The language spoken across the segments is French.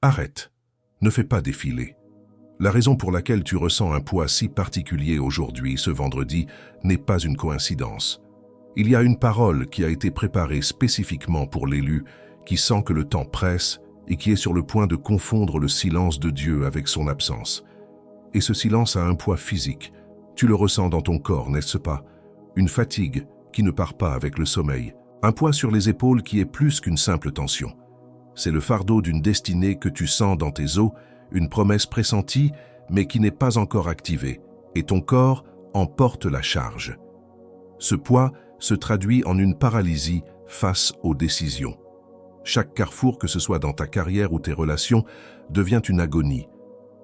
Arrête. Ne fais pas défiler. La raison pour laquelle tu ressens un poids si particulier aujourd'hui, ce vendredi, n'est pas une coïncidence. Il y a une parole qui a été préparée spécifiquement pour l'élu, qui sent que le temps presse et qui est sur le point de confondre le silence de Dieu avec son absence. Et ce silence a un poids physique. Tu le ressens dans ton corps, n'est-ce pas? Une fatigue qui ne part pas avec le sommeil. Un poids sur les épaules qui est plus qu'une simple tension. C'est le fardeau d'une destinée que tu sens dans tes os, une promesse pressentie, mais qui n'est pas encore activée, et ton corps en porte la charge. Ce poids se traduit en une paralysie face aux décisions. Chaque carrefour, que ce soit dans ta carrière ou tes relations, devient une agonie.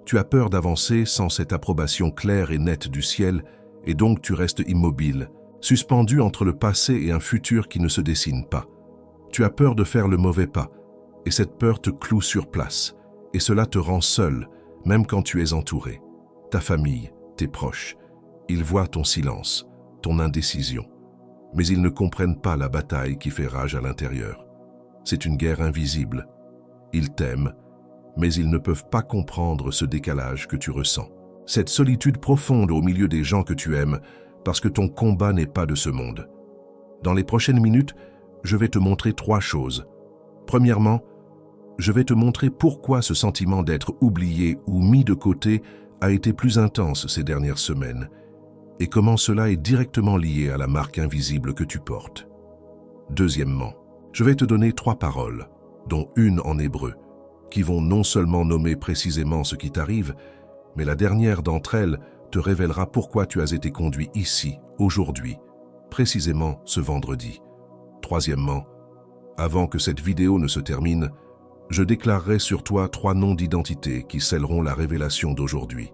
Tu as peur d'avancer sans cette approbation claire et nette du ciel, et donc tu restes immobile, suspendu entre le passé et un futur qui ne se dessine pas. Tu as peur de faire le mauvais pas, et cette peur te cloue sur place, et cela te rend seul, même quand tu es entouré. Ta famille, tes proches, ils voient ton silence, ton indécision, mais ils ne comprennent pas la bataille qui fait rage à l'intérieur. C'est une guerre invisible. Ils t'aiment, mais ils ne peuvent pas comprendre ce décalage que tu ressens. Cette solitude profonde au milieu des gens que tu aimes, parce que ton combat n'est pas de ce monde. Dans les prochaines minutes, je vais te montrer 3 choses. Premièrement, je vais te montrer pourquoi ce sentiment d'être oublié ou mis de côté a été plus intense ces dernières semaines, et comment cela est directement lié à la marque invisible que tu portes. Deuxièmement, je vais te donner 3 paroles, dont une en hébreu, qui vont non seulement nommer précisément ce qui t'arrive, mais la dernière d'entre elles te révélera pourquoi tu as été conduit ici, aujourd'hui, précisément ce vendredi. Troisièmement, avant que cette vidéo ne se termine, je déclarerai sur toi 3 noms d'identité qui scelleront la révélation d'aujourd'hui.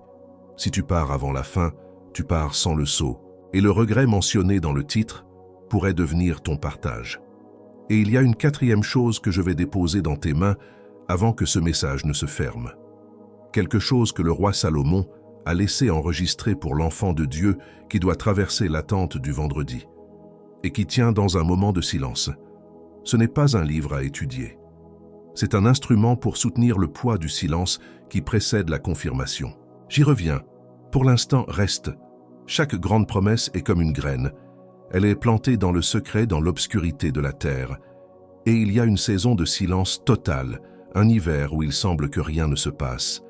Si tu pars avant la fin, tu pars sans le sceau, et le regret mentionné dans le titre pourrait devenir ton partage. Et il y a une 4e chose que je vais déposer dans tes mains avant que ce message ne se ferme. Quelque chose que le roi Salomon a laissé enregistrer pour l'enfant de Dieu qui doit traverser l'attente du vendredi, et qui tient dans un moment de silence. Ce n'est pas un livre à étudier. C'est un instrument pour soutenir le poids du silence qui précède la confirmation. J'y reviens. Pour l'instant, reste. Chaque grande promesse est comme une graine. Elle est plantée dans le secret, dans l'obscurité de la terre. Et il y a une saison de silence total, un hiver où il semble que rien ne se passe.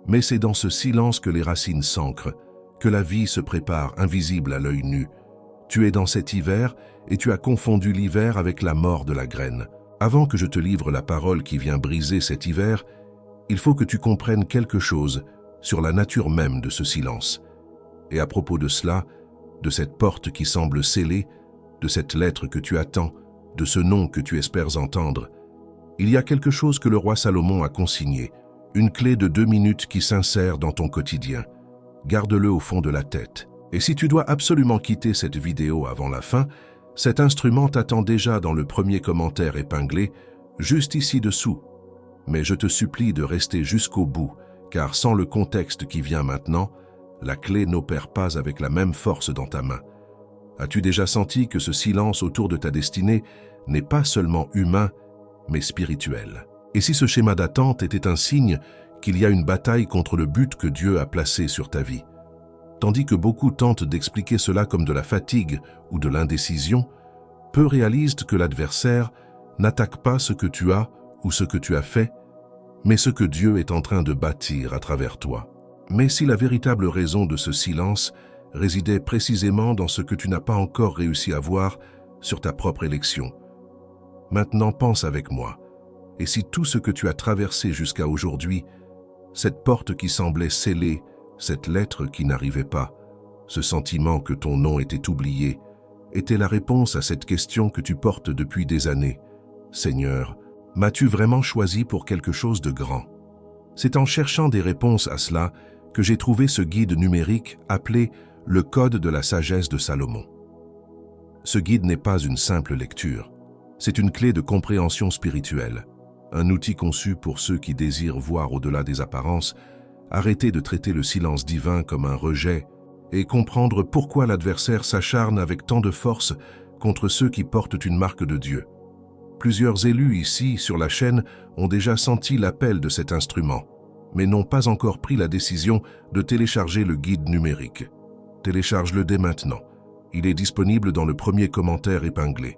Mais c'est dans ce silence que les racines s'ancrent, que la vie se prépare, invisible à l'œil nu. Tu es dans cet hiver et tu as confondu l'hiver avec la mort de la graine. Avant que je te livre la parole qui vient briser cet hiver, il faut que tu comprennes quelque chose sur la nature même de ce silence. Et à propos de cela, de cette porte qui semble scellée, de cette lettre que tu attends, de ce nom que tu espères entendre, il y a quelque chose que le roi Salomon a consigné, une clé de 2 minutes qui s'insère dans ton quotidien. Garde-le au fond de la tête. Et si tu dois absolument quitter cette vidéo avant la fin, cet instrument t'attend déjà dans le premier commentaire épinglé, juste ici dessous. Mais je te supplie de rester jusqu'au bout, car sans le contexte qui vient maintenant, la clé n'opère pas avec la même force dans ta main. As-tu déjà senti que ce silence autour de ta destinée n'est pas seulement humain, mais spirituel? Et si ce schéma d'attente était un signe qu'il y a une bataille contre le but que Dieu a placé sur ta vie? Tandis que beaucoup tentent d'expliquer cela comme de la fatigue ou de l'indécision, peu réalisent que l'adversaire n'attaque pas ce que tu as ou ce que tu as fait, mais ce que Dieu est en train de bâtir à travers toi. Mais si la véritable raison de ce silence résidait précisément dans ce que tu n'as pas encore réussi à voir sur ta propre élection, maintenant pense avec moi, et si tout ce que tu as traversé jusqu'à aujourd'hui, cette porte qui semblait scellée, cette lettre qui n'arrivait pas, ce sentiment que ton nom était oublié, était la réponse à cette question que tu portes depuis des années. Seigneur, m'as-tu vraiment choisi pour quelque chose de grand? C'est en cherchant des réponses à cela que j'ai trouvé ce guide numérique appelé « Le Code de la sagesse de Salomon ». Ce guide n'est pas une simple lecture, c'est une clé de compréhension spirituelle, un outil conçu pour ceux qui désirent voir au-delà des apparences, arrêter de traiter le silence divin comme un rejet et comprendre pourquoi l'adversaire s'acharne avec tant de force contre ceux qui portent une marque de Dieu. Plusieurs élus ici, sur la chaîne, ont déjà senti l'appel de cet instrument, mais n'ont pas encore pris la décision de télécharger le guide numérique. Télécharge-le dès maintenant. Il est disponible dans le premier commentaire épinglé.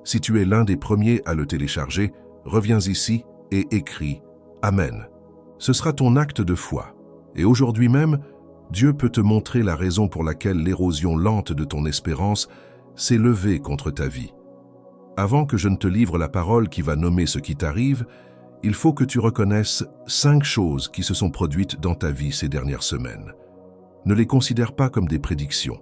Si tu es l'un des premiers à le télécharger, reviens ici et écris « Amen ». Ce sera ton acte de foi. Et aujourd'hui même, Dieu peut te montrer la raison pour laquelle l'érosion lente de ton espérance s'est levée contre ta vie. Avant que je ne te livre la parole qui va nommer ce qui t'arrive, il faut que tu reconnaisses 5 choses qui se sont produites dans ta vie ces dernières semaines. Ne les considère pas comme des prédictions.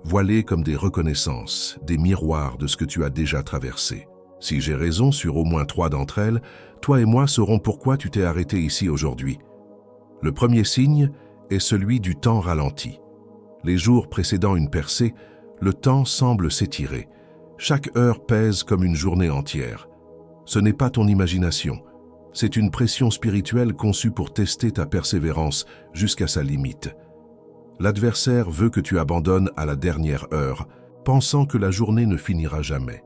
Vois-les comme des reconnaissances, des miroirs de ce que tu as déjà traversé. Si j'ai raison sur au moins 3 d'entre elles, toi et moi saurons pourquoi tu t'es arrêté ici aujourd'hui. Le premier signe est celui du temps ralenti. Les jours précédant une percée, le temps semble s'étirer. Chaque heure pèse comme une journée entière. Ce n'est pas ton imagination. C'est une pression spirituelle conçue pour tester ta persévérance jusqu'à sa limite. L'adversaire veut que tu abandonnes à la dernière heure, pensant que la journée ne finira jamais.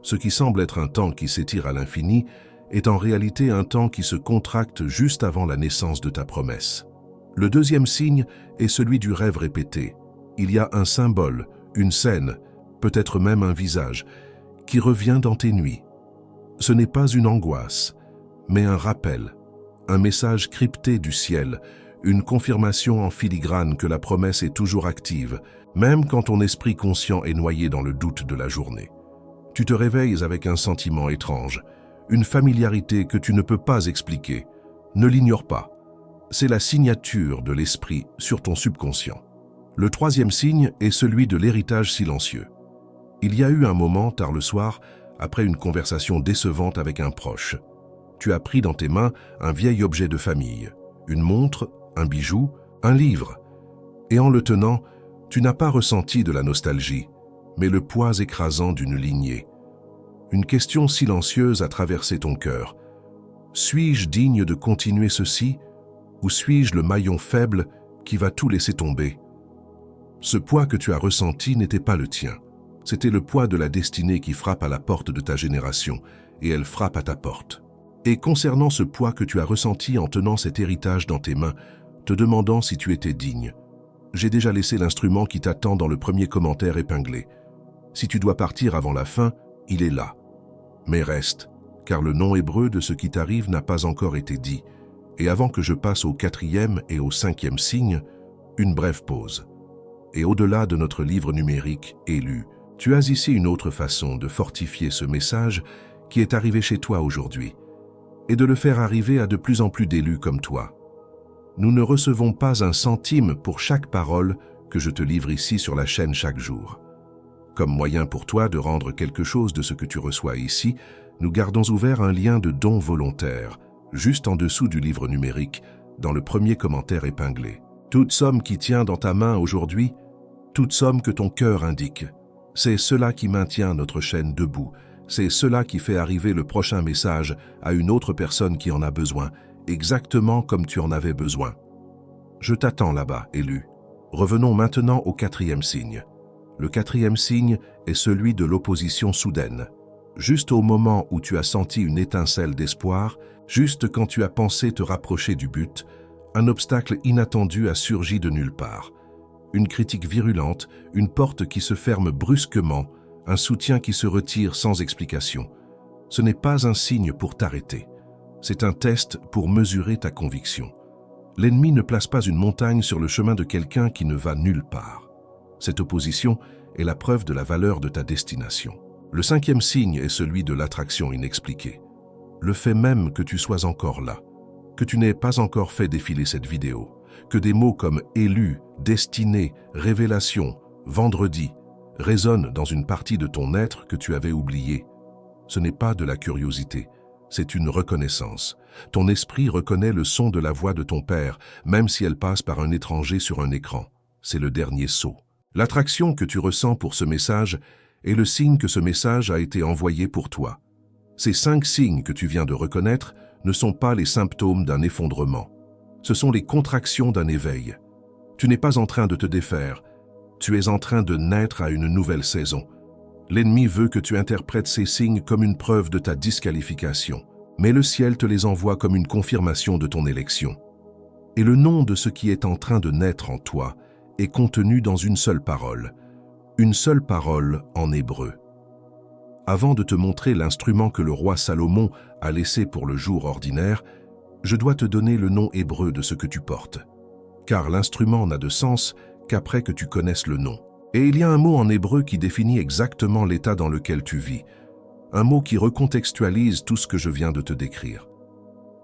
Ce qui semble être un temps qui s'étire à l'infini est en réalité un temps qui se contracte juste avant la naissance de ta promesse. Le deuxième signe est celui du rêve répété. Il y a un symbole, une scène, peut-être même un visage, qui revient dans tes nuits. Ce n'est pas une angoisse, mais un rappel, un message crypté du ciel, une confirmation en filigrane que la promesse est toujours active, même quand ton esprit conscient est noyé dans le doute de la journée. Tu te réveilles avec un sentiment étrange, une familiarité que tu ne peux pas expliquer. Ne l'ignore pas. C'est la signature de l'esprit sur ton subconscient. Le troisième signe est celui de l'héritage silencieux. Il y a eu un moment, tard le soir, après une conversation décevante avec un proche. Tu as pris dans tes mains un vieil objet de famille, une montre, un bijou, un livre. Et en le tenant, tu n'as pas ressenti de la nostalgie, mais le poids écrasant d'une lignée. Une question silencieuse a traversé ton cœur. Suis-je digne de continuer ceci, ou suis-je le maillon faible qui va tout laisser tomber? Ce poids que tu as ressenti n'était pas le tien. C'était le poids de la destinée qui frappe à la porte de ta génération, et elle frappe à ta porte. Et concernant ce poids que tu as ressenti en tenant cet héritage dans tes mains, te demandant si tu étais digne, j'ai déjà laissé l'instrument qui t'attend dans le premier commentaire épinglé. Si tu dois partir avant la fin, il est là. Mais reste, car le nom hébreu de ce qui t'arrive n'a pas encore été dit. Et avant que je passe au 4e et au 5e signe, une brève pause. Et au-delà de notre livre numérique élu, tu as ici une autre façon de fortifier ce message qui est arrivé chez toi aujourd'hui, et de le faire arriver à de plus en plus d'élus comme toi. Nous ne recevons pas un centime pour chaque parole que je te livre ici sur la chaîne chaque jour. Comme moyen pour toi de rendre quelque chose de ce que tu reçois ici, nous gardons ouvert un lien de don volontaire, juste en dessous du livre numérique, dans le premier commentaire épinglé. Toute somme qui tient dans ta main aujourd'hui, toute somme que ton cœur indique, c'est cela qui maintient notre chaîne debout, c'est cela qui fait arriver le prochain message à une autre personne qui en a besoin, exactement comme tu en avais besoin. Je t'attends là-bas, élu. Revenons maintenant au 4e signe. Le 4e signe est celui de l'opposition soudaine. Juste au moment où tu as senti une étincelle d'espoir, juste quand tu as pensé te rapprocher du but, un obstacle inattendu a surgi de nulle part. Une critique virulente, une porte qui se ferme brusquement, un soutien qui se retire sans explication. Ce n'est pas un signe pour t'arrêter. C'est un test pour mesurer ta conviction. L'ennemi ne place pas une montagne sur le chemin de quelqu'un qui ne va nulle part. Cette opposition est la preuve de la valeur de ta destination. Le 5e signe est celui de l'attraction inexpliquée. Le fait même que tu sois encore là, que tu n'aies pas encore fait défiler cette vidéo, que des mots comme « élu »,« destiné »,« révélation »,« vendredi » résonnent dans une partie de ton être que tu avais oublié. Ce n'est pas de la curiosité, c'est une reconnaissance. Ton esprit reconnaît le son de la voix de ton père, même si elle passe par un étranger sur un écran. C'est le dernier saut. L'attraction que tu ressens pour ce message est le signe que ce message a été envoyé pour toi. Ces 5 signes que tu viens de reconnaître ne sont pas les symptômes d'un effondrement. Ce sont les contractions d'un éveil. Tu n'es pas en train de te défaire, tu es en train de naître à une nouvelle saison. L'ennemi veut que tu interprètes ces signes comme une preuve de ta disqualification, mais le ciel te les envoie comme une confirmation de ton élection. Et le nom de ce qui est en train de naître en toi est contenu dans une seule parole en hébreu. Avant de te montrer l'instrument que le roi Salomon a laissé pour le jour ordinaire, je dois te donner le nom hébreu de ce que tu portes. Car l'instrument n'a de sens qu'après que tu connaisses le nom. Et il y a un mot en hébreu qui définit exactement l'état dans lequel tu vis, un mot qui recontextualise tout ce que je viens de te décrire.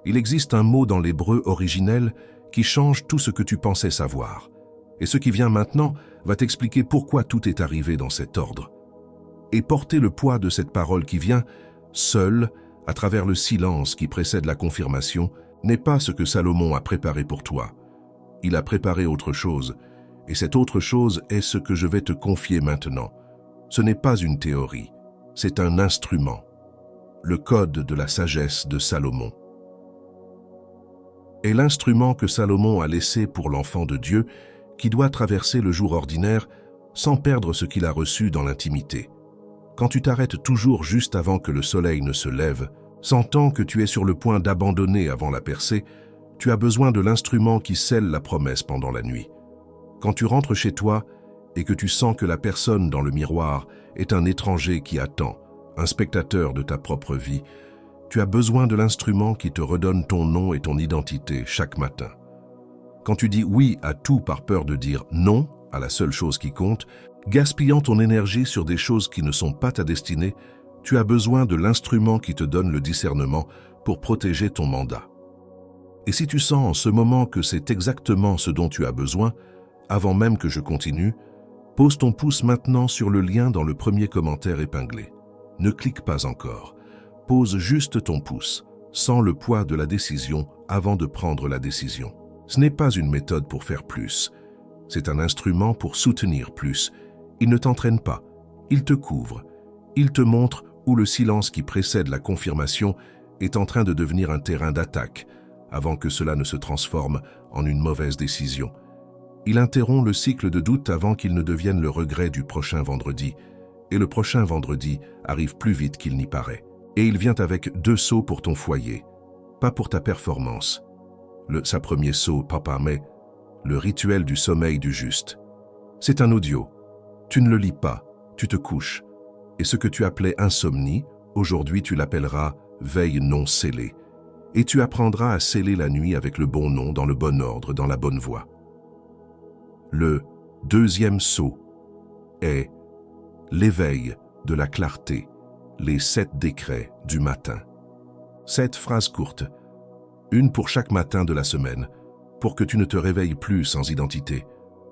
Il existe un mot dans l'hébreu originel qui change tout ce que tu pensais savoir. Et ce qui vient maintenant va t'expliquer pourquoi tout est arrivé dans cet ordre. Et porter le poids de cette parole qui vient, seul, à travers le silence qui précède la confirmation, n'est pas ce que Salomon a préparé pour toi. Il a préparé autre chose, et cette autre chose est ce que je vais te confier maintenant. Ce n'est pas une théorie, c'est un instrument, le code de la sagesse de Salomon. Et l'instrument que Salomon a laissé pour l'enfant de Dieu, qui doit traverser le jour ordinaire sans perdre ce qu'il a reçu dans l'intimité. Quand tu t'arrêtes toujours juste avant que le soleil ne se lève, sentant que tu es sur le point d'abandonner avant la percée, tu as besoin de l'instrument qui scelle la promesse pendant la nuit. Quand tu rentres chez toi et que tu sens que la personne dans le miroir est un étranger qui attend, un spectateur de ta propre vie, tu as besoin de l'instrument qui te redonne ton nom et ton identité chaque matin. Quand tu dis oui à tout par peur de dire non à la seule chose qui compte, gaspillant ton énergie sur des choses qui ne sont pas ta destinée, tu as besoin de l'instrument qui te donne le discernement pour protéger ton mandat. Et si tu sens en ce moment que c'est exactement ce dont tu as besoin, avant même que je continue, pose ton pouce maintenant sur le lien dans le premier commentaire épinglé. Ne clique pas encore. Pose juste ton pouce, sans le poids de la décision avant de prendre la décision. Ce n'est pas une méthode pour faire plus. C'est un instrument pour soutenir plus. Il ne t'entraîne pas. Il te couvre. Il te montre où le silence qui précède la confirmation est en train de devenir un terrain d'attaque, avant que cela ne se transforme en une mauvaise décision. Il interrompt le cycle de doute avant qu'il ne devienne le regret du prochain vendredi. Et le prochain vendredi arrive plus vite qu'il n'y paraît. Et il vient avec 2 sceaux pour ton foyer, pas pour ta performance. Sa premier sceau, papa, mais le rituel du sommeil du juste. C'est un audio. Tu ne le lis pas, tu te couches. Et ce que tu appelais insomnie, aujourd'hui tu l'appelleras veille non scellée. Et tu apprendras à sceller la nuit avec le bon nom, dans le bon ordre, dans la bonne voie. Le 2e sceau est l'éveil de la clarté, les 7 décrets du matin. 7 phrases courtes, une pour chaque matin de la semaine, pour que tu ne te réveilles plus sans identité,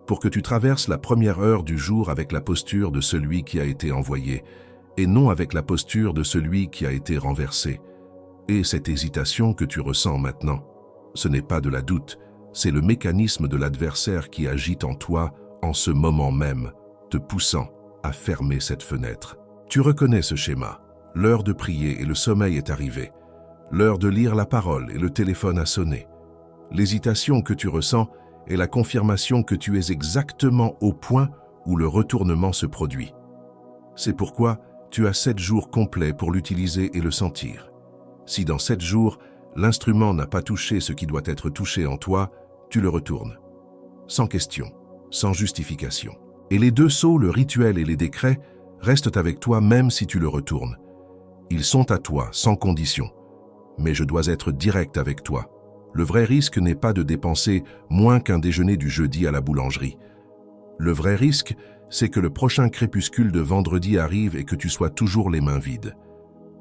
pour que tu traverses la première heure du jour avec la posture de celui qui a été envoyé, et non avec la posture de celui qui a été renversé. Et cette hésitation que tu ressens maintenant, ce n'est pas de la doute, c'est le mécanisme de l'adversaire qui agit en toi en ce moment même, te poussant à fermer cette fenêtre. Tu reconnais ce schéma. L'heure de prier et le sommeil est arrivée. L'heure de lire la parole et le téléphone a sonné. L'hésitation que tu ressens est la confirmation que tu es exactement au point où le retournement se produit. C'est pourquoi tu as 7 jours complets pour l'utiliser et le sentir. Si dans 7 jours, l'instrument n'a pas touché ce qui doit être touché en toi, tu le retournes. Sans question, sans justification. Et les 2 sceaux, le rituel et les décrets, restent avec toi même si tu le retournes. Ils sont à toi, sans condition. Mais je dois être direct avec toi. Le vrai risque n'est pas de dépenser moins qu'un déjeuner du jeudi à la boulangerie. Le vrai risque, c'est que le prochain crépuscule de vendredi arrive et que tu sois toujours les mains vides.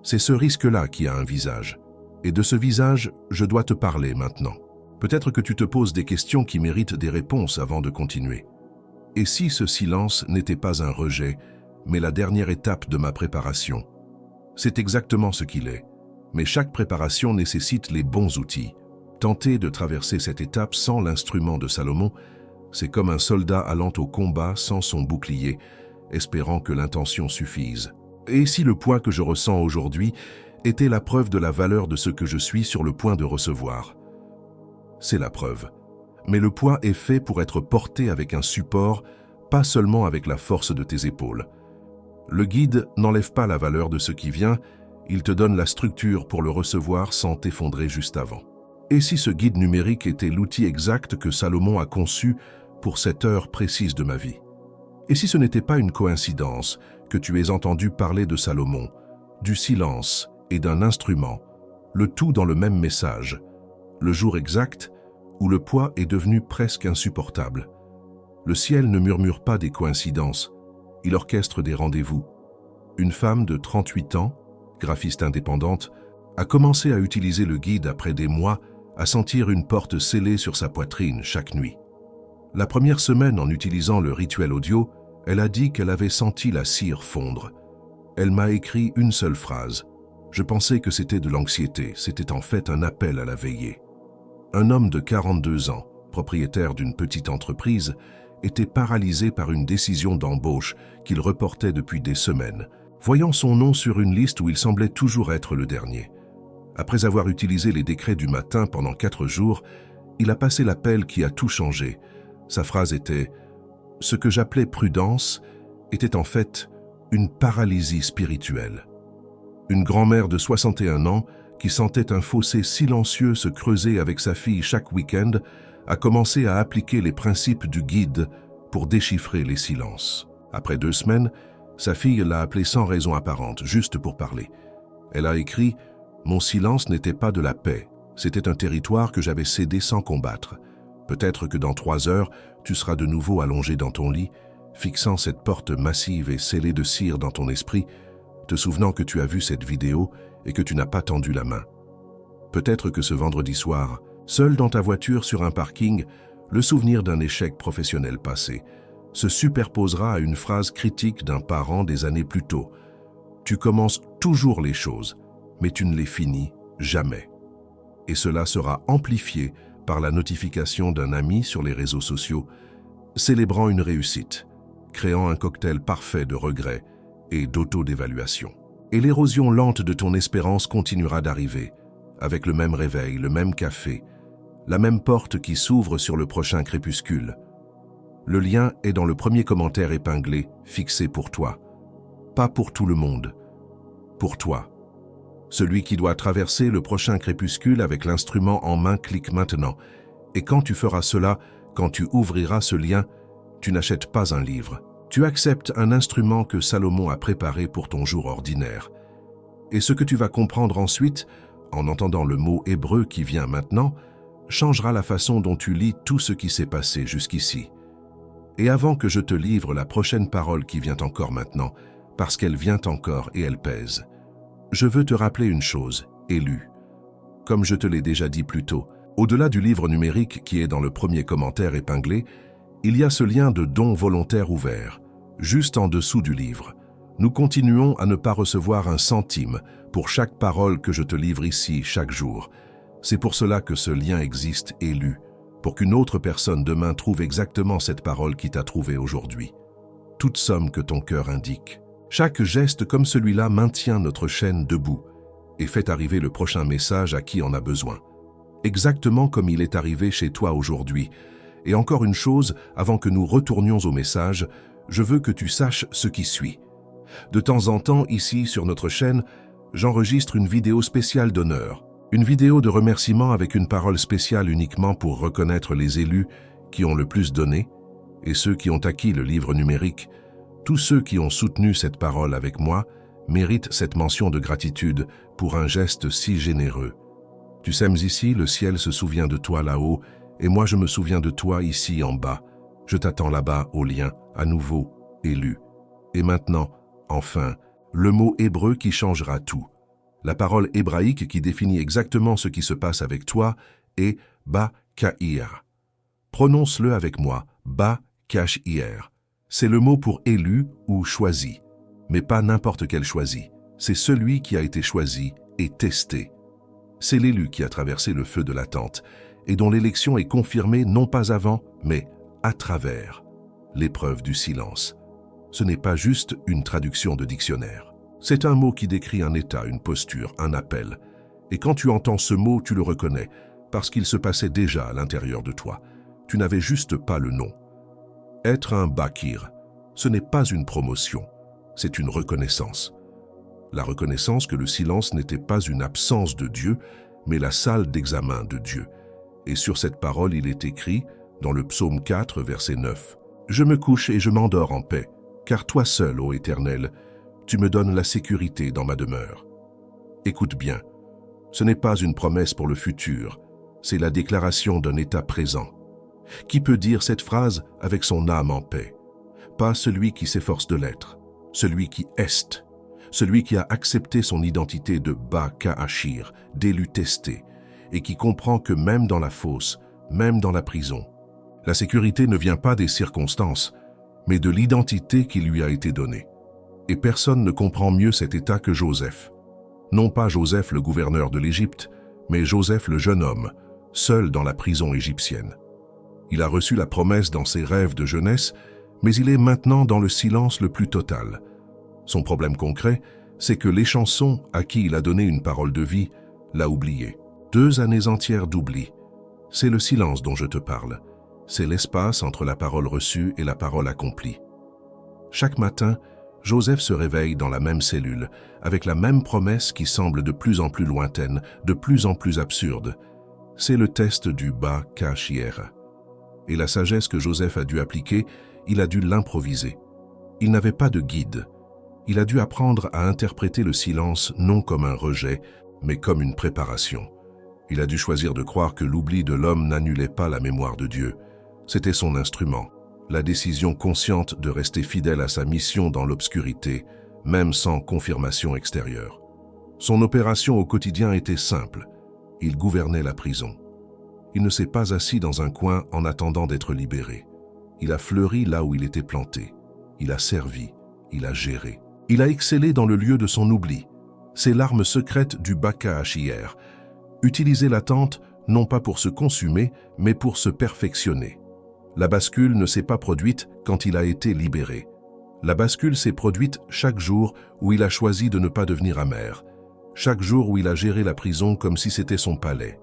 C'est ce risque-là qui a un visage. Et de ce visage, je dois te parler maintenant. Peut-être que tu te poses des questions qui méritent des réponses avant de continuer. Et si ce silence n'était pas un rejet, mais la dernière étape de ma préparation? C'est exactement ce qu'il est. Mais chaque préparation nécessite les bons outils. Tenter de traverser cette étape sans l'instrument de Salomon, c'est comme un soldat allant au combat sans son bouclier, espérant que l'intention suffise. Et si le poids que je ressens aujourd'hui était la preuve de la valeur de ce que je suis sur le point de recevoir? C'est la preuve. Mais le poids est fait pour être porté avec un support, pas seulement avec la force de tes épaules. Le guide n'enlève pas la valeur de ce qui vient, il te donne la structure pour le recevoir sans t'effondrer juste avant. Et si ce guide numérique était l'outil exact que Salomon a conçu pour cette heure précise de ma vie? Et si ce n'était pas une coïncidence que tu aies entendu parler de Salomon, du silence et d'un instrument, le tout dans le même message, le jour exact où le poids est devenu presque insupportable? Le ciel ne murmure pas des coïncidences, il orchestre des rendez-vous. Une femme de 38 ans, graphiste indépendante, a commencé à utiliser le guide après des mois à sentir une porte scellée sur sa poitrine chaque nuit. La première semaine en utilisant le rituel audio, elle a dit qu'elle avait senti la cire fondre. Elle m'a écrit une seule phrase. Je pensais que c'était de l'anxiété, c'était en fait un appel à la veillée. Un homme de 42 ans, propriétaire d'une petite entreprise, était paralysé par une décision d'embauche qu'il reportait depuis des semaines, voyant son nom sur une liste où il semblait toujours être le dernier. Après avoir utilisé les décrets du matin pendant 4 jours, il a passé l'appel qui a tout changé. Sa phrase était « Ce que j'appelais prudence était en fait une paralysie spirituelle ». Une grand-mère de 61 ans, qui sentait un fossé silencieux se creuser avec sa fille chaque week-end, a commencé à appliquer les principes du guide pour déchiffrer les silences. Après 2 semaines, sa fille l'a appelé sans raison apparente, juste pour parler. Elle a écrit « Mon silence n'était pas de la paix, c'était un territoire que j'avais cédé sans combattre. Peut-être que dans 3 heures, tu seras de nouveau allongé dans ton lit, fixant cette porte massive et scellée de cire dans ton esprit, te souvenant que tu as vu cette vidéo et que tu n'as pas tendu la main. Peut-être que ce vendredi soir, seul dans ta voiture sur un parking, le souvenir d'un échec professionnel passé se superposera à une phrase critique d'un parent des années plus tôt. Tu commences toujours les choses, mais tu ne les finis jamais. Et cela sera amplifié par la notification d'un ami sur les réseaux sociaux, célébrant une réussite, créant un cocktail parfait de regrets et d'auto-dévaluation. Et l'érosion lente de ton espérance continuera d'arriver, avec le même réveil, le même café, la même porte qui s'ouvre sur le prochain crépuscule. Le lien est dans le premier commentaire épinglé, fixé pour toi. Pas pour tout le monde, pour toi. Celui qui doit traverser le prochain crépuscule avec l'instrument en main clique maintenant. Et quand tu feras cela, quand tu ouvriras ce lien, tu n'achètes pas un livre. Tu acceptes un instrument que Salomon a préparé pour ton jour ordinaire. Et ce que tu vas comprendre ensuite, en entendant le mot hébreu qui vient maintenant, changera la façon dont tu lis tout ce qui s'est passé jusqu'ici. Et avant que je te livre la prochaine parole qui vient encore maintenant, parce qu'elle vient encore et elle pèse, je veux te rappeler une chose, Élu. Comme je te l'ai déjà dit plus tôt, au-delà du livre numérique qui est dans le premier commentaire épinglé, il y a ce lien de don volontaire ouvert, juste en dessous du livre. Nous continuons à ne pas recevoir un centime pour chaque parole que je te livre ici chaque jour. C'est pour cela que ce lien existe, Élu, pour qu'une autre personne demain trouve exactement cette parole qui t'a trouvé aujourd'hui. Toute somme que ton cœur indique. Chaque geste comme celui-là maintient notre chaîne debout et fait arriver le prochain message à qui en a besoin. Exactement comme il est arrivé chez toi aujourd'hui. Et encore une chose, avant que nous retournions au message, je veux que tu saches ce qui suit. De temps en temps, ici, sur notre chaîne, j'enregistre une vidéo spéciale d'honneur. Une vidéo de remerciement avec une parole spéciale uniquement pour reconnaître les élus qui ont le plus donné et ceux qui ont acquis le livre numérique. Tous ceux qui ont soutenu cette parole avec moi méritent cette mention de gratitude pour un geste si généreux. Tu sèmes ici, le ciel se souvient de toi là-haut, et moi je me souviens de toi ici en bas. Je t'attends là-bas au lien, à nouveau, Élu. Et maintenant, enfin, le mot hébreu qui changera tout. La parole hébraïque qui définit exactement ce qui se passe avec toi est Ba-Ka'ir. Prononce-le avec moi, Ba-Ka'ir. C'est le mot pour élu ou choisi, mais pas n'importe quel choisi. C'est celui qui a été choisi et testé. C'est l'élu qui a traversé le feu de l'attente et dont l'élection est confirmée non pas avant, mais à travers l'épreuve du silence. Ce n'est pas juste une traduction de dictionnaire. C'est un mot qui décrit un état, une posture, un appel. Et quand tu entends ce mot, tu le reconnais, parce qu'il se passait déjà à l'intérieur de toi. Tu n'avais juste pas le nom. Être un Bakir, ce n'est pas une promotion, c'est une reconnaissance. La reconnaissance que le silence n'était pas une absence de Dieu, mais la salle d'examen de Dieu. Et sur cette parole, il est écrit, dans le psaume 4, verset 9, « Je me couche et je m'endors en paix, car toi seul, ô Éternel, tu me donnes la sécurité dans ma demeure. » Écoute bien, ce n'est pas une promesse pour le futur, c'est la déclaration d'un état présent. Qui peut dire cette phrase avec son âme en paix? Pas celui qui s'efforce de l'être, celui qui est, celui qui a accepté son identité de Ba-Ka-Ashir, d'élu testé, et qui comprend que même dans la fosse, même dans la prison, la sécurité ne vient pas des circonstances, mais de l'identité qui lui a été donnée. Et personne ne comprend mieux cet état que Joseph. Non pas Joseph le gouverneur de l'Égypte, mais Joseph le jeune homme, seul dans la prison égyptienne. Il a reçu la promesse dans ses rêves de jeunesse, mais il est maintenant dans le silence le plus total. Son problème concret, c'est que les chansons à qui il a donné une parole de vie l'a oublié. 2 années entières d'oubli. C'est le silence dont je te parle. C'est l'espace entre la parole reçue et la parole accomplie. Chaque matin, Joseph se réveille dans la même cellule, avec la même promesse qui semble de plus en plus lointaine, de plus en plus absurde. C'est le test du Ba-Ka-Ashir. Et la sagesse que Joseph a dû appliquer, il a dû l'improviser. Il n'avait pas de guide. Il a dû apprendre à interpréter le silence non comme un rejet, mais comme une préparation. Il a dû choisir de croire que l'oubli de l'homme n'annulait pas la mémoire de Dieu. C'était son instrument, la décision consciente de rester fidèle à sa mission dans l'obscurité, même sans confirmation extérieure. Son opération au quotidien était simple. Il gouvernait la prison. Il ne s'est pas assis dans un coin en attendant d'être libéré. Il a fleuri là où il était planté. Il a servi. Il a géré. Il a excellé dans le lieu de son oubli. C'est l'arme secrète du Ba-Ka-Ashir. Utiliser l'attente non pas pour se consumer, mais pour se perfectionner. La bascule ne s'est pas produite quand il a été libéré. La bascule s'est produite chaque jour où il a choisi de ne pas devenir amer. Chaque jour où il a géré la prison comme si c'était son palais.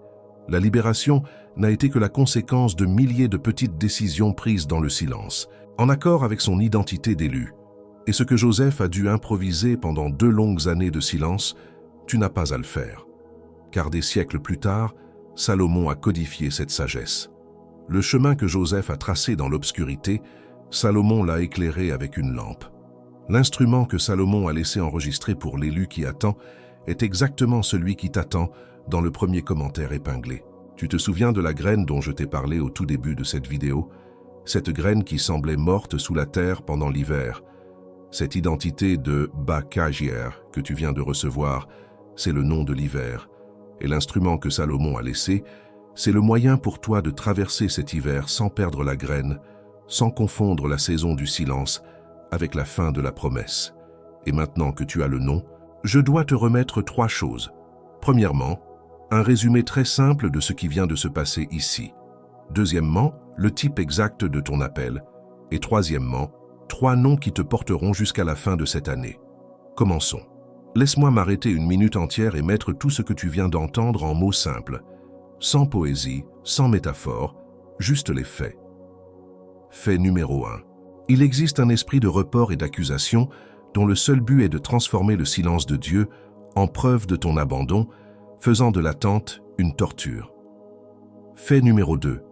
La libération n'a été que la conséquence de milliers de petites décisions prises dans le silence, en accord avec son identité d'élu. Et ce que Joseph a dû improviser pendant 2 longues années de silence, tu n'as pas à le faire. Car des siècles plus tard, Salomon a codifié cette sagesse. Le chemin que Joseph a tracé dans l'obscurité, Salomon l'a éclairé avec une lampe. L'instrument que Salomon a laissé enregistrer pour l'élu qui attend est exactement celui qui t'attend dans le premier commentaire épinglé. Tu te souviens de la graine dont je t'ai parlé au tout début de cette vidéo? Cette graine qui semblait morte sous la terre pendant l'hiver. Cette identité de Ba-Ka-Ashir que tu viens de recevoir, c'est le nom de l'hiver. Et l'instrument que Salomon a laissé, c'est le moyen pour toi de traverser cet hiver sans perdre la graine, sans confondre la saison du silence avec la fin de la promesse. Et maintenant que tu as le nom, je dois te remettre 3 choses. Premièrement, un résumé très simple de ce qui vient de se passer ici. Deuxièmement, le type exact de ton appel. Et troisièmement, 3 noms qui te porteront jusqu'à la fin de cette année. Commençons. Laisse-moi m'arrêter 1 minute entière et mettre tout ce que tu viens d'entendre en mots simples, sans poésie, sans métaphore, juste les faits. Fait numéro 1. Il existe un esprit de report et d'accusation dont le seul but est de transformer le silence de Dieu en preuve de ton abandon, faisant de l'attente une torture. Fait numéro 2.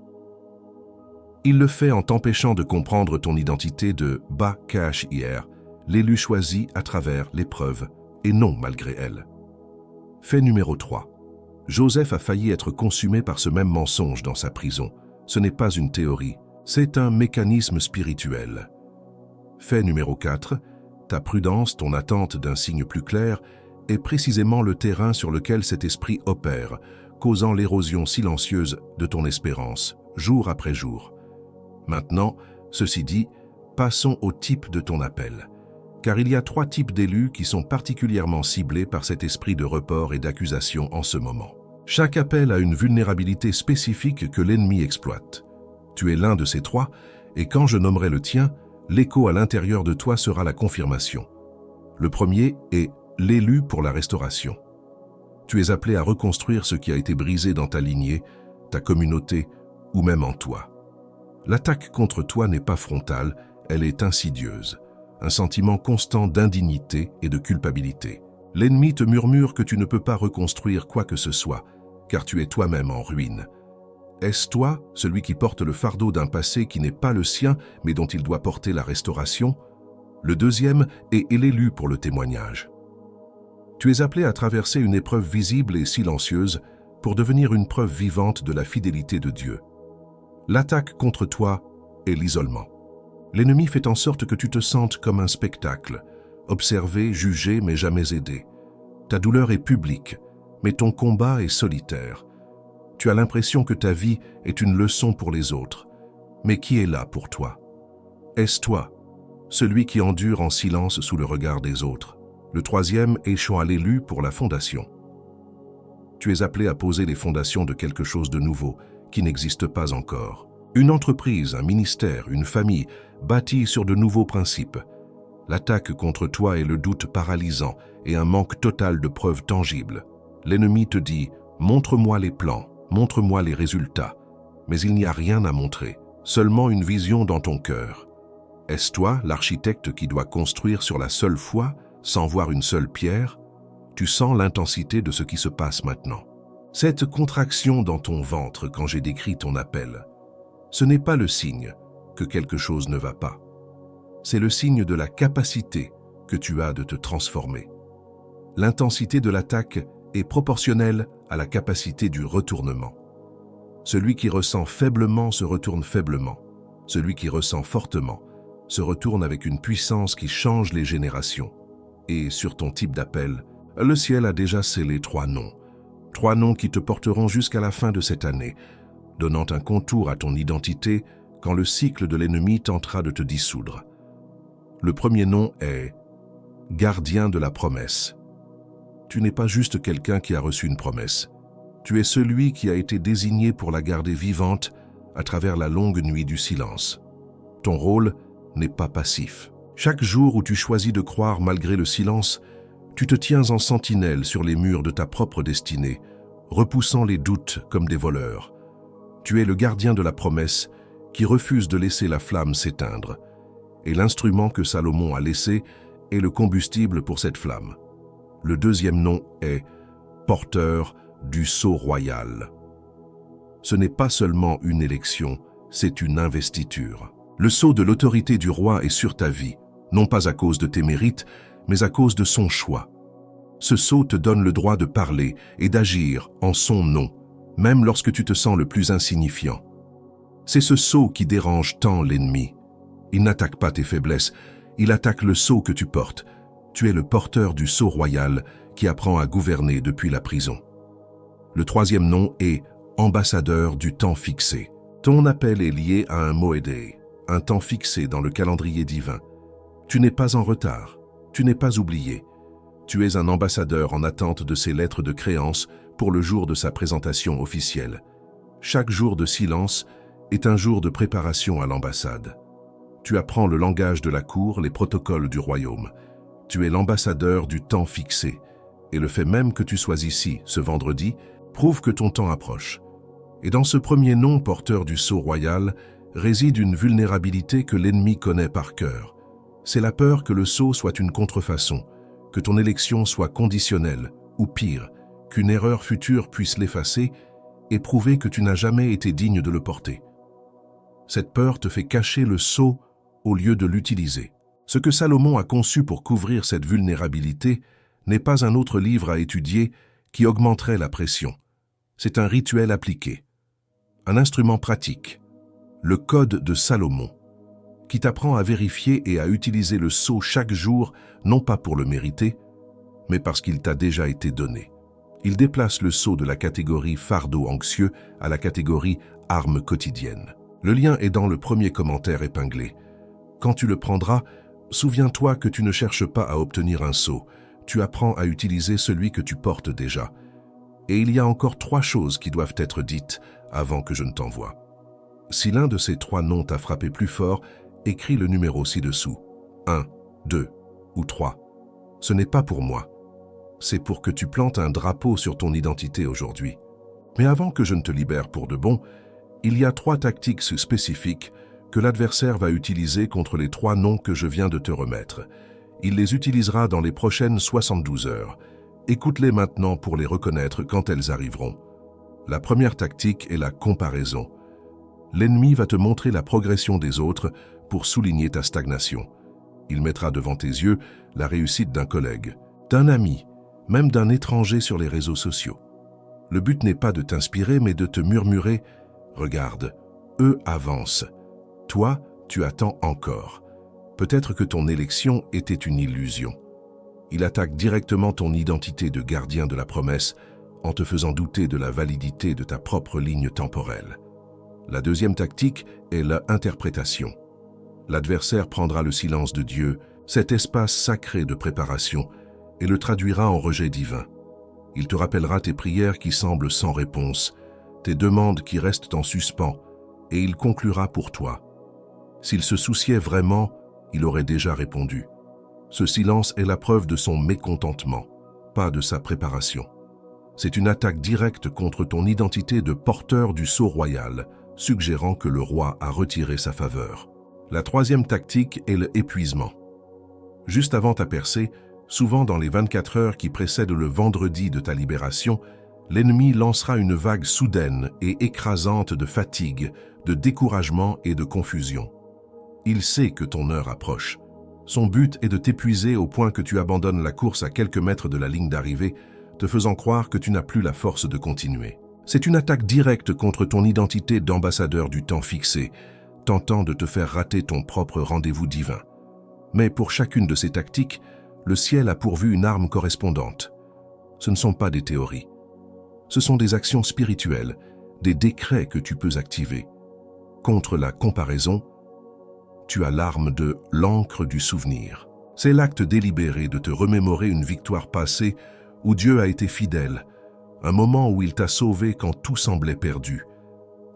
Il le fait en t'empêchant de comprendre ton identité de Ba-Ka-Ashir, l'élu choisi à travers l'épreuve, et non malgré elle. Fait numéro 3. Joseph a failli être consumé par ce même mensonge dans sa prison. Ce n'est pas une théorie, c'est un mécanisme spirituel. Fait numéro 4. Ta prudence, ton attente d'un signe plus clair, est précisément le terrain sur lequel cet esprit opère, causant l'érosion silencieuse de ton espérance, jour après jour. Maintenant, ceci dit, passons au type de ton appel. Car il y a 3 types d'élus qui sont particulièrement ciblés par cet esprit de report et d'accusation en ce moment. Chaque appel a une vulnérabilité spécifique que l'ennemi exploite. Tu es l'un de ces 3, et quand je nommerai le tien, l'écho à l'intérieur de toi sera la confirmation. Le premier est l'élu pour la restauration. Tu es appelé à reconstruire ce qui a été brisé dans ta lignée, ta communauté ou même en toi. L'attaque contre toi n'est pas frontale, elle est insidieuse. un sentiment constant d'indignité et de culpabilité. L'ennemi te murmure que tu ne peux pas reconstruire quoi que ce soit, car tu es toi-même en ruine. Est-ce toi, celui qui porte le fardeau d'un passé qui n'est pas le sien, mais dont il doit porter la restauration? Le deuxième est l'élu pour le témoignage. Tu es appelé à traverser une épreuve visible et silencieuse pour devenir une preuve vivante de la fidélité de Dieu. L'attaque contre toi est l'isolement. L'ennemi fait en sorte que tu te sentes comme un spectacle, observé, jugé, mais jamais aidé. Ta douleur est publique, mais ton combat est solitaire. Tu as l'impression que ta vie est une leçon pour les autres. Mais qui est là pour toi? Est-ce toi, celui qui endure en silence sous le regard des autres? Le troisième échoue à l'élu pour la fondation. Tu es appelé à poser les fondations de quelque chose de nouveau, qui n'existe pas encore. Une entreprise, un ministère, une famille, bâtie sur de nouveaux principes. L'attaque contre toi est le doute paralysant et un manque total de preuves tangibles. L'ennemi te dit « Montre-moi les plans, montre-moi les résultats ». Mais il n'y a rien à montrer, seulement une vision dans ton cœur. Est-ce toi, l'architecte qui doit construire sur la seule foi, sans voir une seule pierre? Tu sens l'intensité de ce qui se passe maintenant. Cette contraction dans ton ventre quand j'ai décrit ton appel, ce n'est pas le signe que quelque chose ne va pas. C'est le signe de la capacité que tu as de te transformer. L'intensité de l'attaque est proportionnelle à la capacité du retournement. Celui qui ressent faiblement se retourne faiblement. Celui qui ressent fortement se retourne avec une puissance qui change les générations. Et sur ton type d'appel, le ciel a déjà scellé 3 noms. 3 noms qui te porteront jusqu'à la fin de cette année, donnant un contour à ton identité quand le cycle de l'ennemi tentera de te dissoudre. Le premier nom est « Gardien de la promesse ». Tu n'es pas juste quelqu'un qui a reçu une promesse. Tu es celui qui a été désigné pour la garder vivante à travers la longue nuit du silence. Ton rôle n'est pas passif. Chaque jour où tu choisis de croire malgré le silence, tu te tiens en sentinelle sur les murs de ta propre destinée, repoussant les doutes comme des voleurs. Tu es le gardien de la promesse qui refuse de laisser la flamme s'éteindre. Et l'instrument que Salomon a laissé est le combustible pour cette flamme. Le deuxième nom est « porteur du sceau royal ». Ce n'est pas seulement une élection, c'est une investiture. Le sceau de l'autorité du roi est sur ta vie, non pas à cause de tes mérites, mais à cause de son choix. Ce sceau te donne le droit de parler et d'agir en son nom, même lorsque tu te sens le plus insignifiant. C'est ce sceau qui dérange tant l'ennemi. Il n'attaque pas tes faiblesses, il attaque le sceau que tu portes. Tu es le porteur du sceau royal qui apprend à gouverner depuis la prison. Le troisième nom est ambassadeur du temps fixé. Ton appel est lié à un moédé, un temps fixé dans le calendrier divin. Tu n'es pas en retard, tu n'es pas oublié. Tu es un ambassadeur en attente de ses lettres de créance pour le jour de sa présentation officielle. Chaque jour de silence est un jour de préparation à l'ambassade. Tu apprends le langage de la cour, les protocoles du royaume. Tu es l'ambassadeur du temps fixé. Et le fait même que tu sois ici, ce vendredi, prouve que ton temps approche. Et dans ce premier nom porteur du sceau royal, réside une vulnérabilité que l'ennemi connaît par cœur. C'est la peur que le sceau soit une contrefaçon, que ton élection soit conditionnelle, ou pire, qu'une erreur future puisse l'effacer et prouver que tu n'as jamais été digne de le porter. Cette peur te fait cacher le sceau au lieu de l'utiliser. Ce que Salomon a conçu pour couvrir cette vulnérabilité n'est pas un autre livre à étudier qui augmenterait la pression. C'est un rituel appliqué, un instrument pratique, le Code de Salomon, qui t'apprend à vérifier et à utiliser le sceau chaque jour, non pas pour le mériter, mais parce qu'il t'a déjà été donné. Il déplace le sceau de la catégorie fardeau anxieux à la catégorie arme quotidienne. Le lien est dans le premier commentaire épinglé. Quand tu le prendras, souviens-toi que tu ne cherches pas à obtenir un sceau, tu apprends à utiliser celui que tu portes déjà. Et il y a encore 3 choses qui doivent être dites avant que je ne t'envoie. Si l'un de ces 3 noms t'a frappé plus fort, écris le numéro ci-dessous. 1, 2 ou 3. Ce n'est pas pour moi. C'est pour que tu plantes un drapeau sur ton identité aujourd'hui. Mais avant que je ne te libère pour de bon, il y a 3 tactiques spécifiques que l'adversaire va utiliser contre les 3 noms que je viens de te remettre. Il les utilisera dans les prochaines 72 heures. Écoute-les maintenant pour les reconnaître quand elles arriveront. La première tactique est la comparaison. L'ennemi va te montrer la progression des autres pour souligner ta stagnation. Il mettra devant tes yeux la réussite d'un collègue, d'un ami, même d'un étranger sur les réseaux sociaux. Le but n'est pas de t'inspirer, mais de te murmurer « Regarde, eux avancent. Toi, tu attends encore. Peut-être que ton élection était une illusion. » Il attaque directement ton identité de gardien de la promesse en te faisant douter de la validité de ta propre ligne temporelle. La deuxième tactique est l'interprétation. L'adversaire prendra le silence de Dieu, cet espace sacré de préparation, et le traduira en rejet divin. Il te rappellera tes prières qui semblent sans réponse, tes demandes qui restent en suspens, et il conclura pour toi. S'il se souciait vraiment, il aurait déjà répondu. Ce silence est la preuve de son mécontentement, pas de sa préparation. C'est une attaque directe contre ton identité de porteur du sceau royal, suggérant que le roi a retiré sa faveur. La troisième tactique est l'épuisement. Juste avant ta percée, souvent dans les 24 heures qui précèdent le vendredi de ta libération, l'ennemi lancera une vague soudaine et écrasante de fatigue, de découragement et de confusion. Il sait que ton heure approche. Son but est de t'épuiser au point que tu abandonnes la course à quelques mètres de la ligne d'arrivée, te faisant croire que tu n'as plus la force de continuer. C'est une attaque directe contre ton identité d'ambassadeur du temps fixé, tentant de te faire rater ton propre rendez-vous divin. Mais pour chacune de ces tactiques, le ciel a pourvu une arme correspondante. Ce ne sont pas des théories. Ce sont des actions spirituelles, des décrets que tu peux activer. Contre la comparaison, tu as l'arme de l'encre du souvenir. C'est l'acte délibéré de te remémorer une victoire passée où Dieu a été fidèle, un moment où il t'a sauvé quand tout semblait perdu.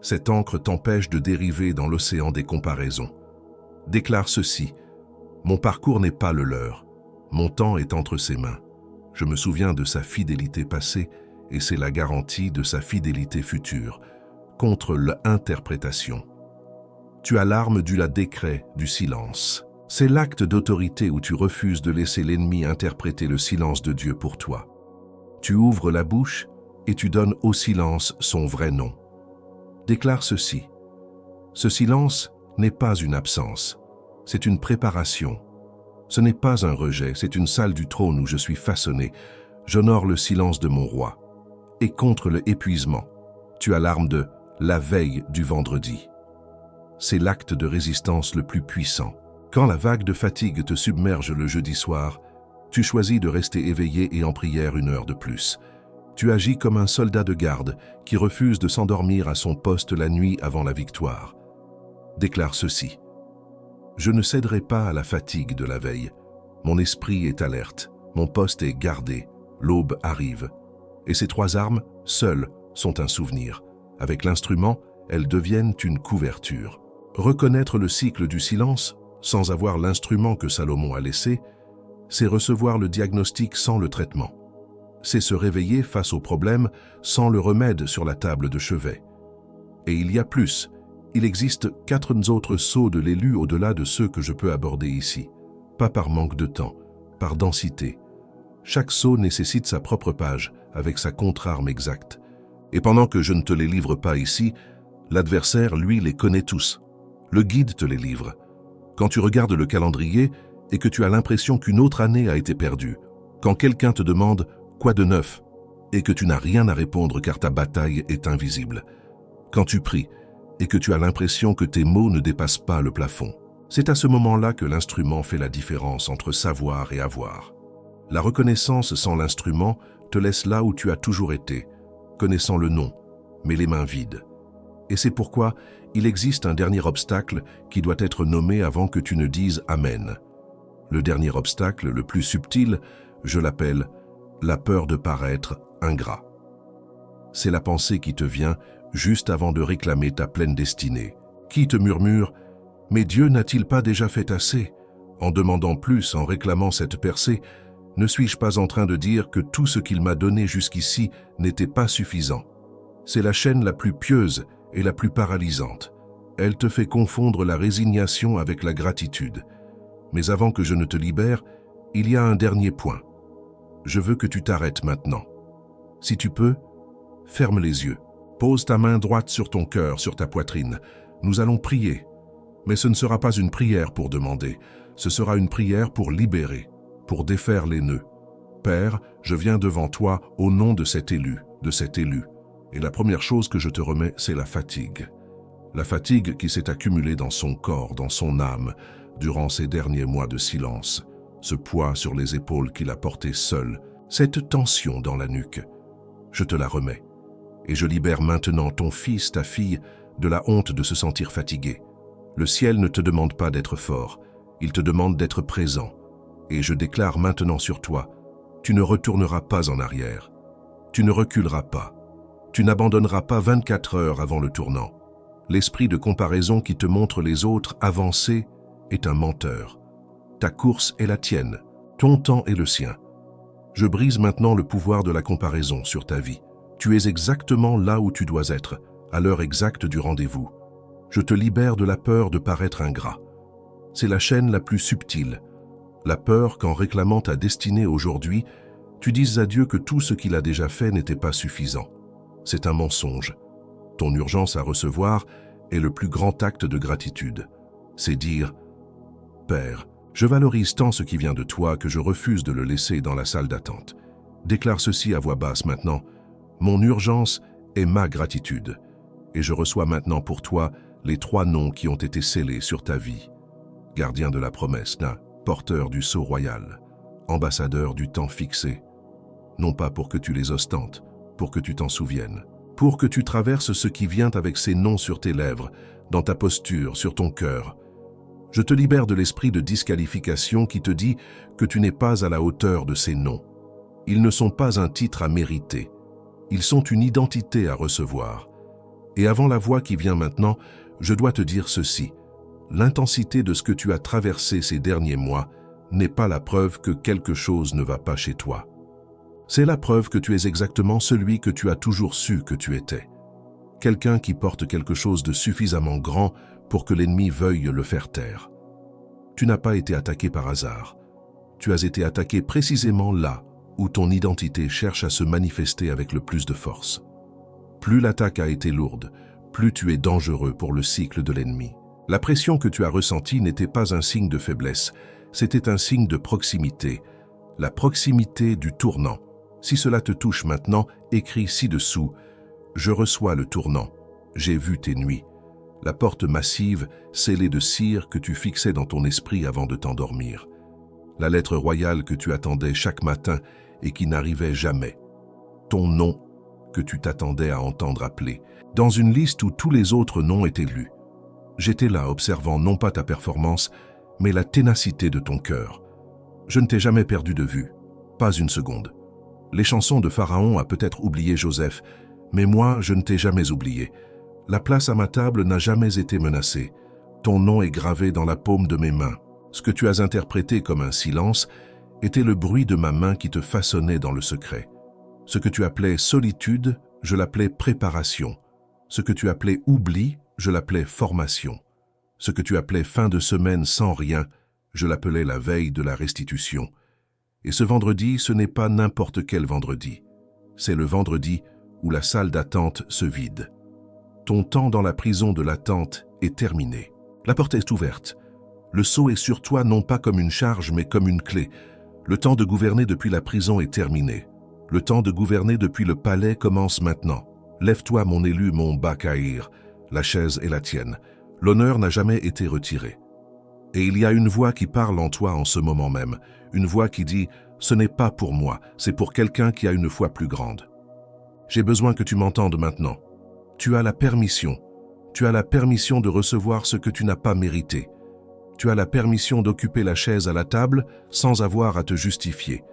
Cette encre t'empêche de dériver dans l'océan des comparaisons. Déclare ceci: mon parcours n'est pas le leur, mon temps est entre ses mains. Je me souviens de sa fidélité passée et c'est la garantie de sa fidélité future, contre l'interprétation. Tu as l'arme du décret, du silence. C'est l'acte d'autorité où tu refuses de laisser l'ennemi interpréter le silence de Dieu pour toi. Tu ouvres la bouche et tu donnes au silence son vrai nom. Déclare ceci: ce silence n'est pas une absence, c'est une préparation. Ce n'est pas un rejet, c'est une salle du trône où je suis façonné. J'honore le silence de mon roi. Et contre le épuisement, tu as l'arme de la veille du vendredi. C'est l'acte de résistance le plus puissant. Quand la vague de fatigue te submerge le jeudi soir, tu choisis de rester éveillé et en prière 1 heure de plus. Tu agis comme un soldat de garde qui refuse de s'endormir à son poste la nuit avant la victoire. Déclare ceci: je ne céderai pas à la fatigue de la veille. Mon esprit est alerte, mon poste est gardé, l'aube arrive. Et ces 3 armes, seules, sont un souvenir. Avec l'instrument, elles deviennent une couverture. Reconnaître le cycle du silence, sans avoir l'instrument que Salomon a laissé, c'est recevoir le diagnostic sans le traitement. C'est se réveiller face au problème sans le remède sur la table de chevet. Et il y a plus. Il existe 4 autres sceaux de l'élu au-delà de ceux que je peux aborder ici. Pas par manque de temps, par densité. Chaque sceau nécessite sa propre page, avec sa contre-arme exacte. Et pendant que je ne te les livre pas ici, l'adversaire, lui, les connaît tous. Le guide te les livre. Quand tu regardes le calendrier et que tu as l'impression qu'une autre année a été perdue, quand quelqu'un te demande « quoi de neuf ?» et que tu n'as rien à répondre car ta bataille est invisible, quand tu pries et que tu as l'impression que tes mots ne dépassent pas le plafond, c'est à ce moment-là que l'instrument fait la différence entre savoir et avoir. La reconnaissance sans l'instrument te laisse là où tu as toujours été, connaissant le nom, mais les mains vides. Et c'est pourquoi il existe un dernier obstacle qui doit être nommé avant que tu ne dises « Amen ». Le dernier obstacle, le plus subtil, je l'appelle la peur de paraître ingrat. C'est la pensée qui te vient juste avant de réclamer ta pleine destinée. Qui te murmure « Mais Dieu n'a-t-il pas déjà fait assez ?» En demandant plus, en réclamant cette percée, ne suis-je pas en train de dire que tout ce qu'il m'a donné jusqu'ici n'était pas suffisant? C'est la chaîne la plus pieuse et la plus paralysante. Elle te fait confondre la résignation avec la gratitude. Mais avant que je ne te libère, il y a un dernier point. Je veux que tu t'arrêtes maintenant. Si tu peux, ferme les yeux. Pose ta main droite sur ton cœur, sur ta poitrine. Nous allons prier. Mais ce ne sera pas une prière pour demander. Ce sera une prière pour libérer, pour défaire les nœuds. Père, je viens devant toi au nom de cet élu, Et la première chose que je te remets, c'est la fatigue. La fatigue qui s'est accumulée dans son corps, dans son âme, durant ces derniers mois de silence. Ce poids sur les épaules qu'il a porté seul, cette tension dans la nuque. Je te la remets. Et je libère maintenant ton fils, ta fille, de la honte de se sentir fatigué. Le ciel ne te demande pas d'être fort, il te demande d'être présent. Et je déclare maintenant sur toi, tu ne retourneras pas en arrière. Tu ne reculeras pas. Tu n'abandonneras pas 24 heures avant le tournant. L'esprit de comparaison qui te montre les autres avancer est un menteur. Ta course est la tienne, ton temps est le sien. Je brise maintenant le pouvoir de la comparaison sur ta vie. Tu es exactement là où tu dois être, à l'heure exacte du rendez-vous. Je te libère de la peur de paraître ingrat. C'est la chaîne la plus subtile. La peur qu'en réclamant ta destinée aujourd'hui, tu dises à Dieu que tout ce qu'il a déjà fait n'était pas suffisant. C'est un mensonge. Ton urgence à recevoir est le plus grand acte de gratitude. C'est dire « Père, je valorise tant ce qui vient de toi que je refuse de le laisser dans la salle d'attente. » Déclare ceci à voix basse maintenant. « Mon urgence est ma gratitude. » Et je reçois maintenant pour toi les 3 noms qui ont été scellés sur ta vie. Gardien de la promesse, porteur du sceau royal, ambassadeur du temps fixé. Non pas pour que tu les ostentes, pour que tu t'en souviennes, pour que tu traverses ce qui vient avec ces noms sur tes lèvres, dans ta posture, sur ton cœur. Je te libère de l'esprit de disqualification qui te dit que tu n'es pas à la hauteur de ces noms. Ils ne sont pas un titre à mériter. Ils sont une identité à recevoir. Et avant la voix qui vient maintenant, je dois te dire ceci. L'intensité de ce que tu as traversé ces derniers mois n'est pas la preuve que quelque chose ne va pas chez toi. C'est la preuve que tu es exactement celui que tu as toujours su que tu étais. Quelqu'un qui porte quelque chose de suffisamment grand pour que l'ennemi veuille le faire taire. Tu n'as pas été attaqué par hasard. Tu as été attaqué précisément là où ton identité cherche à se manifester avec le plus de force. Plus l'attaque a été lourde, plus tu es dangereux pour le cycle de l'ennemi. La pression que tu as ressentie n'était pas un signe de faiblesse, c'était un signe de proximité. La proximité du tournant. Si cela te touche maintenant, écris ci-dessous. Je reçois le tournant. J'ai vu tes nuits. La porte massive, scellée de cire que tu fixais dans ton esprit avant de t'endormir. La lettre royale que tu attendais chaque matin et qui n'arrivait jamais. Ton nom que tu t'attendais à entendre appeler, dans une liste où tous les autres noms étaient lus. J'étais là observant non pas ta performance, mais la ténacité de ton cœur. Je ne t'ai jamais perdu de vue, pas une seconde. Les chansons de Pharaon a peut-être oublié Joseph, mais moi, je ne t'ai jamais oublié. La place à ma table n'a jamais été menacée. Ton nom est gravé dans la paume de mes mains. Ce que tu as interprété comme un silence était le bruit de ma main qui te façonnait dans le secret. Ce que tu appelais solitude, je l'appelais préparation. Ce que tu appelais oubli, je l'appelais formation. Ce que tu appelais fin de semaine sans rien, je l'appelais la veille de la restitution. Et ce vendredi, ce n'est pas n'importe quel vendredi. C'est le vendredi où la salle d'attente se vide. Ton temps dans la prison de l'attente est terminé. La porte est ouverte. Le sceau est sur toi non pas comme une charge, mais comme une clé. Le temps de gouverner depuis la prison est terminé. Le temps de gouverner depuis le palais commence maintenant. Lève-toi, mon élu, mon Bakaïr. La chaise est la tienne. L'honneur n'a jamais été retiré. Et il y a une voix qui parle en toi en ce moment même. Une voix qui dit « Ce n'est pas pour moi, c'est pour quelqu'un qui a une foi plus grande. » J'ai besoin que tu m'entendes maintenant. Tu as la permission. Tu as la permission de recevoir ce que tu n'as pas mérité. Tu as la permission d'occuper la chaise à la table sans avoir à te justifier.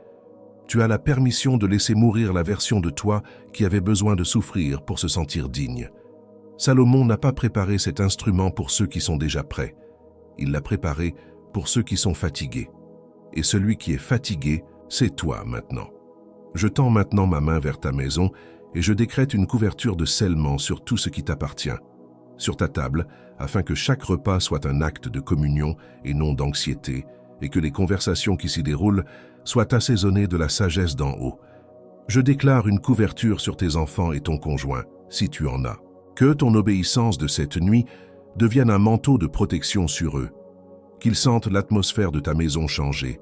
Tu as la permission de laisser mourir la version de toi qui avait besoin de souffrir pour se sentir digne. Salomon n'a pas préparé cet instrument pour ceux qui sont déjà prêts. Il l'a préparé pour ceux qui sont fatigués. Et celui qui est fatigué, c'est toi maintenant. Je tends maintenant ma main vers ta maison et je décrète une couverture de scellement sur tout ce qui t'appartient. sur ta table, afin que chaque repas soit un acte de communion et non d'anxiété, et que les conversations qui s'y déroulent soient assaisonnées de la sagesse d'en haut. Je déclare une couverture sur tes enfants et ton conjoint, si tu en as. Que ton obéissance de cette nuit devienne un manteau de protection sur eux, qu'ils sentent l'atmosphère de ta maison changer,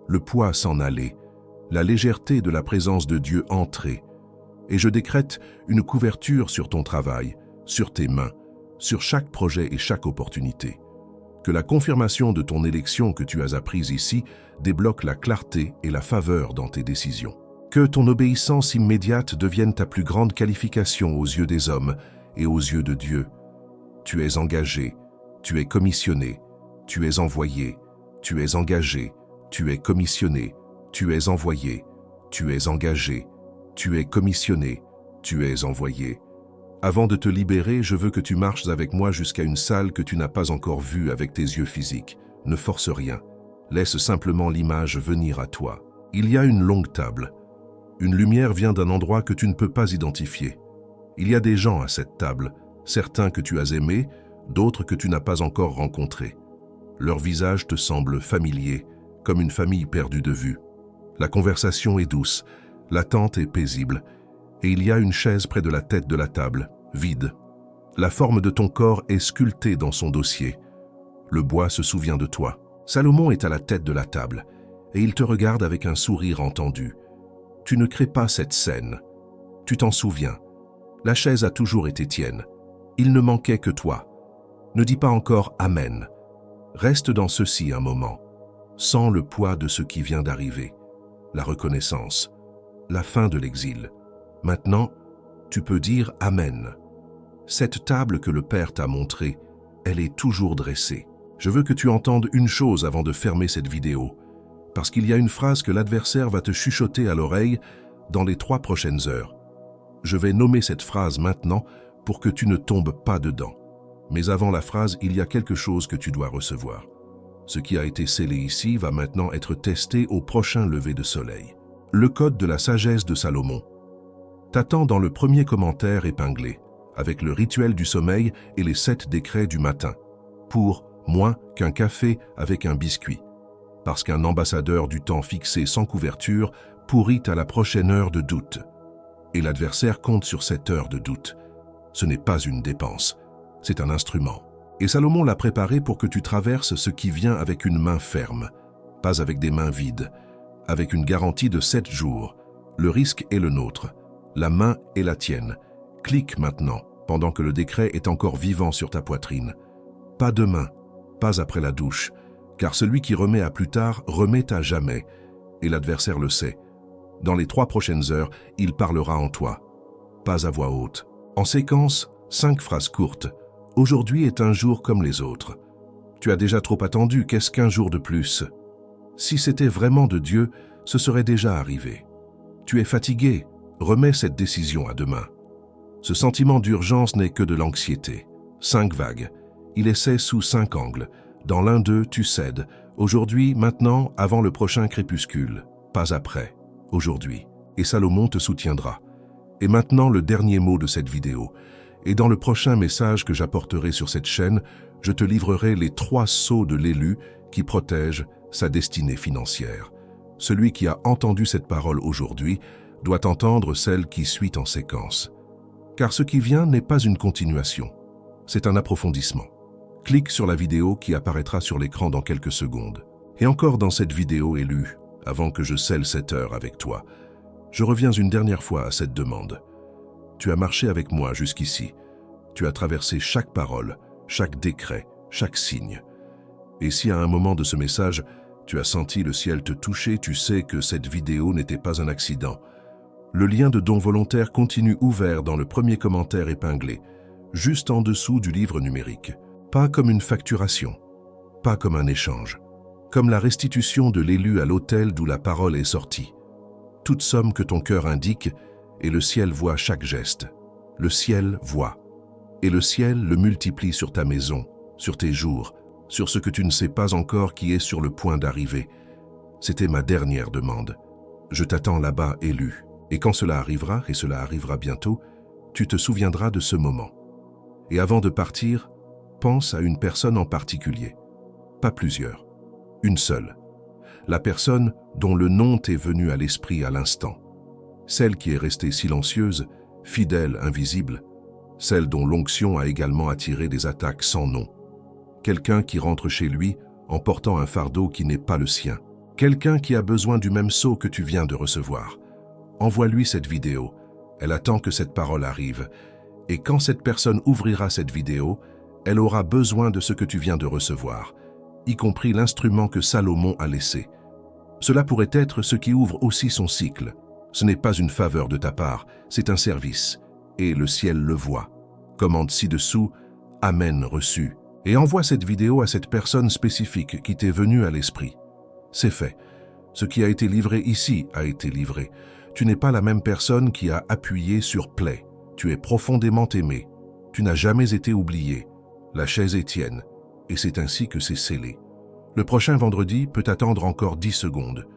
le poids s'en aller, la légèreté de la présence de Dieu entrer. Et je décrète une couverture sur ton travail, sur tes mains, sur chaque projet et chaque opportunité. Que la confirmation de ton élection que tu as apprise ici débloque la clarté et la faveur dans tes décisions. Que ton obéissance immédiate devienne ta plus grande qualification aux yeux des hommes et aux yeux de Dieu. Tu es engagé, tu es commissionné, tu es envoyé, tu es engagé, tu es commissionné, tu es envoyé, tu es engagé, tu es commissionné, tu es envoyé. Avant de te libérer, je veux que tu marches avec moi jusqu'à une salle que tu n'as pas encore vue avec tes yeux physiques. Ne force rien. Laisse simplement l'image venir à toi. Il y a une longue table. Une lumière vient d'un endroit que tu ne peux pas identifier. Il y a des gens à cette table, certains que tu as aimés, d'autres que tu n'as pas encore rencontrés. Leur visage te semble familier, comme une famille perdue de vue. La conversation est douce, l'attente est paisible, et il y a une chaise près de la tête de la table, vide. La forme de ton corps est sculptée dans son dossier. Le bois se souvient de toi. Salomon est à la tête de la table, et il te regarde avec un sourire entendu. Tu ne crées pas cette scène. Tu t'en souviens. La chaise a toujours été tienne. Il ne manquait que toi. Ne dis pas encore « Amen ». Reste dans ceci un moment. Sens le poids de ce qui vient d'arriver. La reconnaissance. La fin de l'exil. Maintenant, tu peux dire « Amen ». Cette table que le Père t'a montrée, elle est toujours dressée. Je veux que tu entendes une chose avant de fermer cette vidéo, parce qu'il y a une phrase que l'adversaire va te chuchoter à l'oreille dans les 3 prochaines heures. Je vais nommer cette phrase maintenant pour que tu ne tombes pas dedans. Mais avant la phrase, il y a quelque chose que tu dois recevoir. Ce qui a été scellé ici va maintenant être testé au prochain lever de soleil. Le code de la sagesse de Salomon. T'attends dans le premier commentaire épinglé, avec le rituel du sommeil et les 7 décrets du matin, pour moins qu'un café avec un biscuit, parce qu'un ambassadeur du temps fixé sans couverture pourrit à la prochaine heure de doute. Et l'adversaire compte sur cette heure de doute. Ce n'est pas une dépense, c'est un instrument. Et Salomon l'a préparé pour que tu traverses ce qui vient avec une main ferme, pas avec des mains vides, avec une garantie de 7 jours. Le risque est le nôtre. La main est la tienne. Clique maintenant, pendant que le décret est encore vivant sur ta poitrine. Pas demain, pas après la douche, car celui qui remet à plus tard remet à jamais, et l'adversaire le sait. Dans les 3 prochaines heures, il parlera en toi, pas à voix haute. En séquence, 5 phrases courtes. Aujourd'hui est un jour comme les autres. Tu as déjà trop attendu, qu'est-ce qu'un jour de plus? Si c'était vraiment de Dieu, ce serait déjà arrivé. Tu es fatigué, remets cette décision à demain. Ce sentiment d'urgence n'est que de l'anxiété. 5 vagues. Il essaie sous 5 angles. Dans l'un d'eux, tu cèdes. Aujourd'hui, maintenant, avant le prochain crépuscule. Pas après. Aujourd'hui. Et Salomon te soutiendra. Et maintenant, le dernier mot de cette vidéo. Et dans le prochain message que j'apporterai sur cette chaîne, je te livrerai les 3 sceaux de l'élu qui protègent sa destinée financière. Celui qui a entendu cette parole aujourd'hui doit entendre celle qui suit en séquence. Car ce qui vient n'est pas une continuation, c'est un approfondissement. Clique sur la vidéo qui apparaîtra sur l'écran dans quelques secondes. Et encore dans cette vidéo élue, avant que je scelle cette heure avec toi, je reviens une dernière fois à cette demande. Tu as marché avec moi jusqu'ici. Tu as traversé chaque parole, chaque décret, chaque signe. Et si à un moment de ce message, tu as senti le ciel te toucher, tu sais que cette vidéo n'était pas un accident. Le lien de don volontaire continue ouvert dans le premier commentaire épinglé, juste en dessous du livre numérique. Pas comme une facturation, pas comme un échange, comme la restitution de l'élu à l'autel d'où la parole est sortie. Toute somme que ton cœur indique, et le ciel voit chaque geste. Le ciel voit. Et le ciel le multiplie sur ta maison, sur tes jours, sur ce que tu ne sais pas encore qui est sur le point d'arriver. C'était ma dernière demande. Je t'attends là-bas, élu. Et quand cela arrivera, et cela arrivera bientôt, tu te souviendras de ce moment. Et avant de partir, pense à une personne en particulier. Pas plusieurs. Une seule. La personne dont le nom t'est venu à l'esprit à l'instant. Celle qui est restée silencieuse, fidèle, invisible. Celle dont l'onction a également attiré des attaques sans nom. Quelqu'un qui rentre chez lui en portant un fardeau qui n'est pas le sien. Quelqu'un qui a besoin du même sceau que tu viens de recevoir. Envoie-lui cette vidéo. Elle attend que cette parole arrive. Et quand cette personne ouvrira cette vidéo, elle aura besoin de ce que tu viens de recevoir, y compris l'instrument que Salomon a laissé. Cela pourrait être ce qui ouvre aussi son cycle. Ce n'est pas une faveur de ta part, c'est un service. Et le ciel le voit. Commande ci-dessous, Amen reçu. Et envoie cette vidéo à cette personne spécifique qui t'est venue à l'esprit. C'est fait. Ce qui a été livré ici a été livré. Tu n'es pas la même personne qui a appuyé sur play. Tu es profondément aimé. Tu n'as jamais été oublié. La chaise est tienne. Et c'est ainsi que c'est scellé. Le prochain vendredi peut attendre encore 10 secondes.